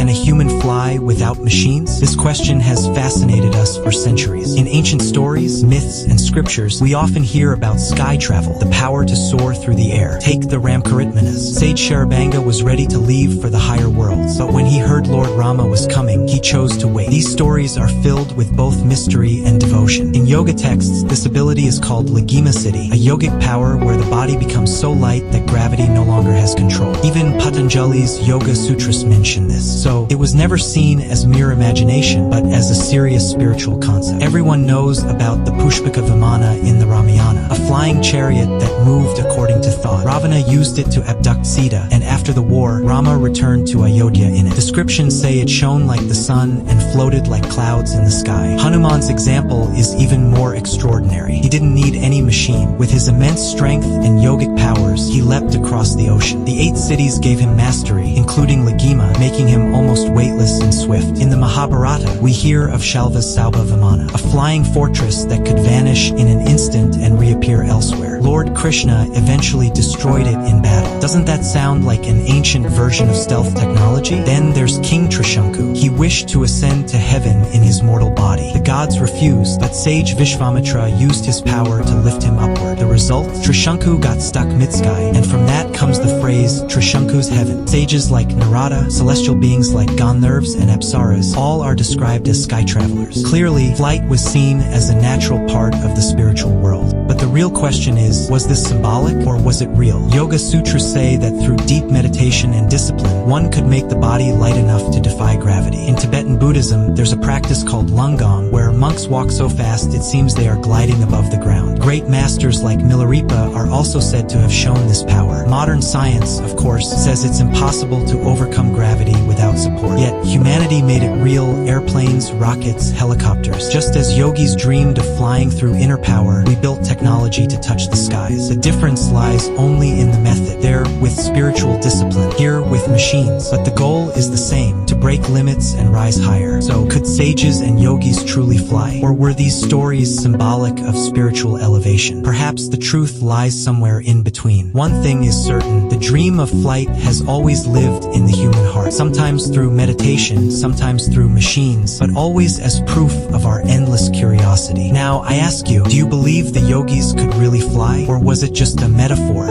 Can a human fly without machines? This question has fascinated us for centuries. In ancient stories, myths, and scriptures, we often hear about sky travel, the power to soar through the air. Take the Ramcharitmanas. Sage Sharabanga was ready to leave for the higher worlds, but when he heard Lord Rama was coming, he chose to wait. These stories are filled with both mystery and devotion. In yoga texts, this ability is called Laghima Siddhi, a yogic power where the body becomes so light that gravity no longer has control. Even Patanjali's Yoga Sutras mention this. So, it was never seen as mere imagination, but as a serious spiritual concept. Everyone knows about the Pushpaka Vimana in the Ramayana, a flying chariot that moved according to thought. Ravana used it to abduct Sita, and after the war, Rama returned to Ayodhya in it. Descriptions say it shone like the sun and floated like clouds in the sky. Hanuman's example is even more extraordinary. He didn't need any machine. With his immense strength and yogic powers, he leapt across the ocean. The 8 cities gave him mastery, including Laghima, making him almost weightless and swift. In the Mahabharata, we hear of Shalva's Sauba Vimana, a flying fortress that could vanish in an instant and reappear elsewhere. Lord Krishna eventually destroyed it in battle. Doesn't that sound like an ancient version of stealth technology? Then there's King Trishanku. He wished to ascend to heaven in his mortal body. The gods refused, but sage Vishvamitra used his power to lift him upward. The result? Trishanku got stuck mid-sky, and from that comes the phrase Trishanku's heaven. Sages like Narada, celestial beings like Gandharvas and Apsaras, all are described as sky travelers. Clearly, flight was seen as a natural part of the spiritual world. But the real question is, was this symbolic or was it real? Yoga Sutras say that through deep meditation and discipline, one could make the body light enough to defy gravity. In Tibetan Buddhism, there's a practice called Lungong, where monks walk so fast it seems they are gliding above the ground. Great masters like Milarepa are also said to have shown this power. Modern science, of course, says it's impossible to overcome gravity without support. Yet, humanity made it real: airplanes, rockets, helicopters. Just as yogis dreamed of flying through inner power, we built technology to touch the skies. The difference lies only in the method. There with spiritual discipline, here with machines. But the goal is the same: to break limits and rise higher. So, could sages and yogis truly fly? Or were these stories symbolic of spiritual elevation? Perhaps the truth lies somewhere in between. One thing is certain: the dream of flight has always lived in the human heart. Sometimes through meditation, sometimes through machines, but always as proof of our endless curiosity. Now, I ask you, do you believe the yogis could really fly? Or was it just a metaphor?